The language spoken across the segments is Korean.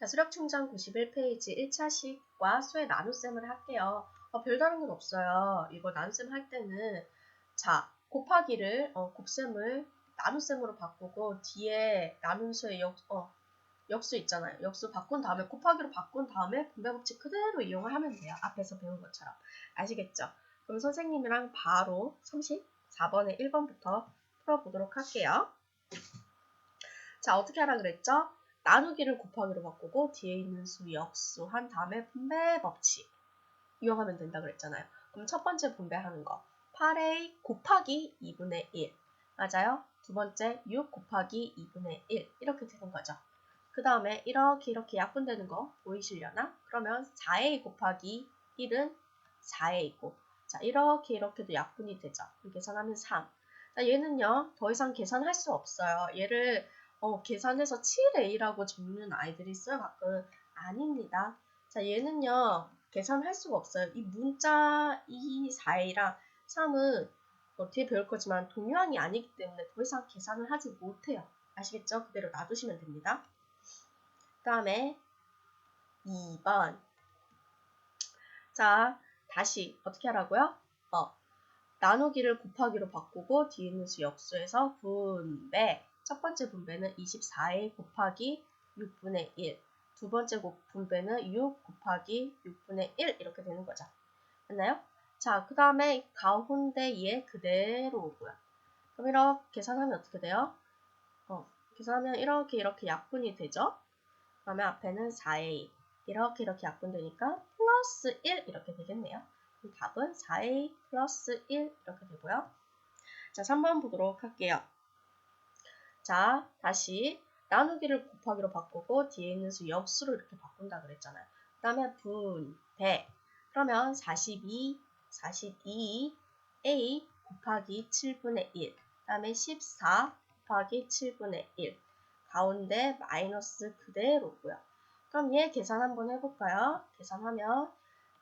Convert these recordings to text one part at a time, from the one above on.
자, 수력충전 91페이지 1차식과 수의 나눗셈을 할게요. 별다른 건 없어요. 이거 나눗셈 할 때는 자, 곱하기를 곱셈을 나눗셈으로 바꾸고 뒤에 나눈 수의 역수 있잖아요. 역수 바꾼 다음에 곱하기로 바꾼 다음에 분배 법칙 그대로 이용을 하면 돼요. 앞에서 배운 것처럼. 아시겠죠? 그럼 선생님이랑 바로 34번에 1번부터 풀어보도록 할게요. 자, 어떻게 하라 그랬죠? 나누기를 곱하기로 바꾸고 뒤에 있는 수 역수 한 다음에 분배 법칙 이용하면 된다 그랬잖아요. 그럼 첫 번째 분배하는 거 8a 곱하기 2분의 1 맞아요? 두 번째 6 곱하기 2분의 1 이렇게 되는 거죠. 그 다음에 이렇게 약분되는 거 보이시려나? 그러면 4a 곱하기 1은 4a고 자 이렇게도 약분이 되죠. 계산하면 3. 자, 얘는요 더 이상 계산할 수 없어요. 얘를 계산해서 7a라고 적는 아이들이 있어요. 가끔 아닙니다. 자, 얘는요 계산할 수가 없어요. 이 문자 2, 4a랑 3은 뒤에 배울 거지만 동요항이 아니기 때문에 더 이상 계산을 하지 못해요. 아시겠죠? 그대로 놔두시면 됩니다. 그 다음에 2번. 자, 다시 어떻게 하라고요? 나누기를 곱하기로 바꾸고 뒤에 있는 수 역수에서 분배. 첫 번째 분배는 24a 곱하기 6분의 1. 두 번째 분배는 6 곱하기 6분의 1 이렇게 되는 거죠. 맞나요? 자, 그 다음에 가운데 얘 그대로 오고요. 그럼 이렇게 계산하면 어떻게 돼요? 계산하면 이렇게 약분이 되죠? 그러면 앞에는 4a 이렇게 약분되니까 플러스 1 이렇게 되겠네요. 그럼 답은 4a 플러스 1 이렇게 되고요. 자, 3번 보도록 할게요. 자, 다시 나누기를 곱하기로 바꾸고 뒤에 있는 수 역수로 이렇게 바꾼다 그랬잖아요. 그 다음에 분배. 그러면 42a 곱하기 7분의 1. 그 다음에 14 곱하기 7분의 1. 가운데 마이너스 그대로고요. 그럼 얘 계산 한번 해볼까요? 계산하면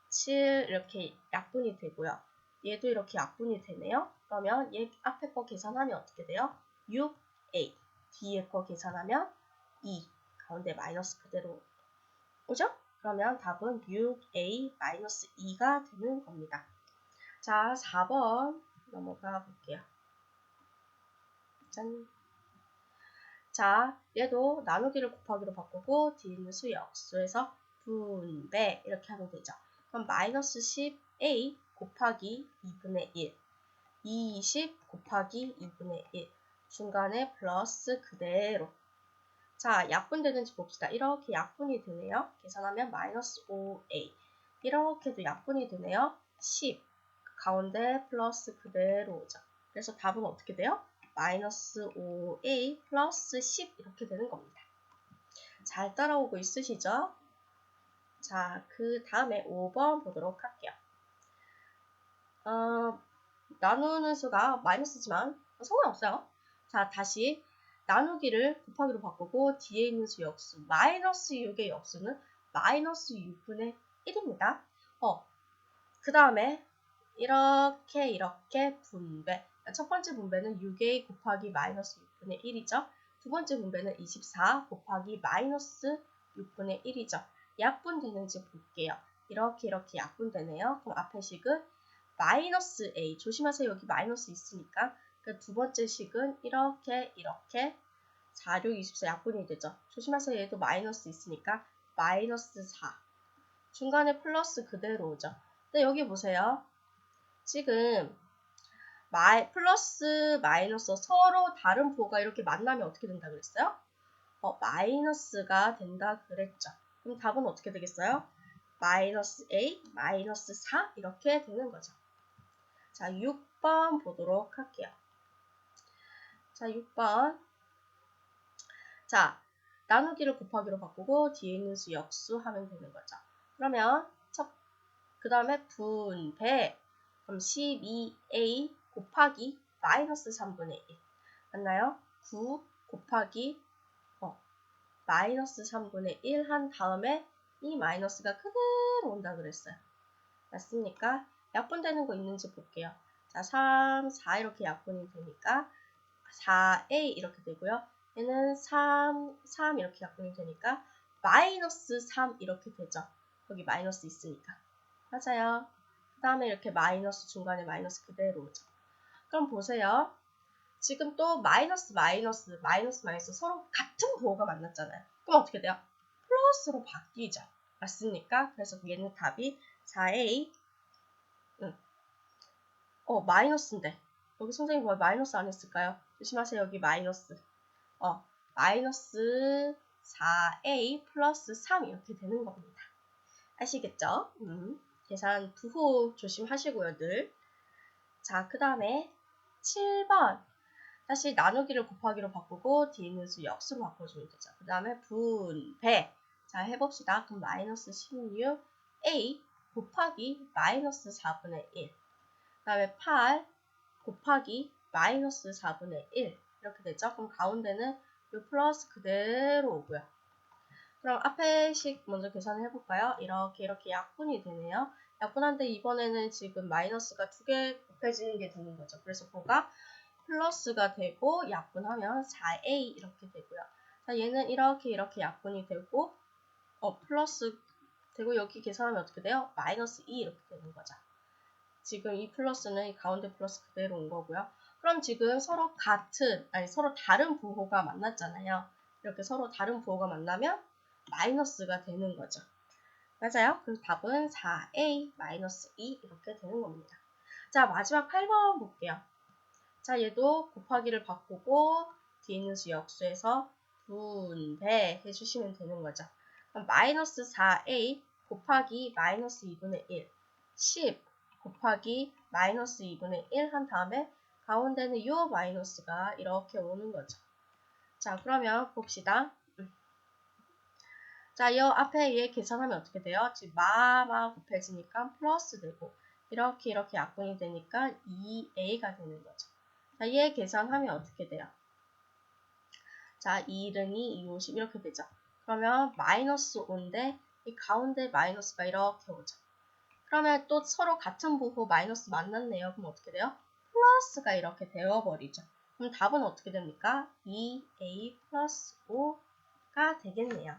7 이렇게 약분이 되고요. 얘도 이렇게 약분이 되네요. 그러면 얘 앞에 거 계산하면 어떻게 돼요? 6a 뒤에 거 계산하면 2 가운데 마이너스 그대로 오죠? 그러면 답은 6a-2가 되는 겁니다. 자, 4번 넘어가 볼게요. 짠. 자, 얘도 나누기를 곱하기로 바꾸고 뒤에 있는 수 역수에서 분배 이렇게 하면 되죠. 그럼 마이너스 10a 곱하기 2분의 1 20 곱하기 2분의 1 중간에 플러스 그대로 자, 약분되는지 봅시다. 이렇게 약분이 되네요. 계산하면 마이너스 5a 이렇게도 약분이 되네요. 10 가운데 플러스 그대로 오죠. 그래서 답은 어떻게 돼요? 마이너스 5a 플러스 10 이렇게 되는 겁니다. 잘 따라오고 있으시죠? 자, 그 다음에 5번 보도록 할게요. 나누는 수가 마이너스지만 상관없어요. 자, 다시 나누기를 곱하기로 바꾸고 뒤에 있는 수 역수 마이너스 6의 역수는 마이너스 6분의 1입니다. 그 다음에 이렇게 분배. 첫 번째 분배는 6a 곱하기 마이너스 6분의 1이죠. 두 번째 분배는 24 곱하기 마이너스 6분의 1이죠. 약분되는지 볼게요. 이렇게 약분되네요. 그럼 앞에 식은 마이너스 a. 조심하세요. 여기 마이너스 있으니까. 그 두 번째 식은 이렇게 4, 6, 24 약분이 되죠. 조심하세요. 얘도 마이너스 있으니까 마이너스 4. 중간에 플러스 그대로 오죠. 근데 여기 보세요. 지금 플러스 마이너스 서로 다른 부호가 이렇게 만나면 어떻게 된다 그랬어요? 마이너스가 된다 그랬죠. 그럼 답은 어떻게 되겠어요? 마이너스 a, 마이너스 4 이렇게 되는 거죠. 자, 6번 보도록 할게요. 자, 6번. 자, 나누기를 곱하기로 바꾸고 뒤에 있는 수 역수 하면 되는 거죠. 그러면 그 다음에 분배. 그럼 12a 곱하기 마이너스 3분의 1 맞나요? 9 곱하기 마이너스 3분의 1 한 다음에 이 마이너스가 그대로 온다 그랬어요. 맞습니까? 약분되는 거 있는지 볼게요. 자, 3, 4 이렇게 약분이 되니까 4a 이렇게 되고요. 얘는 3 이렇게 약분이 되니까 마이너스 3 이렇게 되죠. 여기 마이너스 있으니까. 맞아요. 그 다음에 이렇게 마이너스 중간에 마이너스 그대로 오죠. 그럼 보세요. 지금 또 마이너스 서로 같은 부호가 만났잖아요. 그럼 어떻게 돼요? 플러스로 바뀌죠. 맞습니까? 그래서 얘는 답이 4a. 마이너스인데. 여기 선생님 왜 마이너스 안 했을까요? 조심하세요. 여기 마이너스. 마이너스 4a 플러스 3 이렇게 되는 겁니다. 아시겠죠? 계산 부호 조심하시고요, 늘. 자, 그 다음에 7번. 다시 나누기를 곱하기로 바꾸고 뒤에 있는 수 역수로 바꿔주면 되죠. 그 다음에 분배. 자, 해봅시다. 그럼 마이너스 16a 곱하기 마이너스 4분의 1. 그 다음에 8 곱하기 마이너스 4분의 1. 이렇게 되죠. 그럼 가운데는 이 플러스 그대로 오고요. 그럼 앞에 식 먼저 계산을 해볼까요? 이렇게 약분이 되네요. 약분한데 이번에는 지금 마이너스가 2개 곱해지는 게 되는 거죠. 그래서 뭐가 플러스가 되고 약분하면 4a 이렇게 되고요. 자, 얘는 이렇게 약분이 되고 플러스 되고 여기 계산하면 어떻게 돼요? 마이너스 2 이렇게 되는 거죠. 지금 이 플러스는 이 가운데 플러스 그대로 온 거고요. 그럼 지금 서로 서로 다른 부호가 만났잖아요. 이렇게 서로 다른 부호가 만나면 마이너스가 되는 거죠. 맞아요? 그래서 답은 4a 마이너스 2 이렇게 되는 겁니다. 자, 마지막 8번 볼게요. 자, 얘도 곱하기를 바꾸고 뒤에 있는 수 역수해서 분배해 주시면 되는 거죠. 그럼 마이너스 4a 곱하기 마이너스 2분의 1 10 곱하기 마이너스 2분의 1 한 다음에 가운데는 요 마이너스가 이렇게 오는 거죠. 자, 그러면 봅시다. 자, 이 앞에 얘 계산하면 어떻게 돼요? 지금 마마 곱해지니까 플러스 되고 이렇게 약분이 되니까 2a가 되는 거죠. 자, 얘 계산하면 어떻게 돼요? 자, 2는 2, 50 이렇게 되죠. 그러면 마이너스 5인데 이 가운데 마이너스가 이렇게 오죠. 그러면 또 서로 같은 부호 마이너스 만났네요. 그럼 어떻게 돼요? 플러스가 이렇게 되어버리죠. 그럼 답은 어떻게 됩니까? 2a 플러스 5가 되겠네요.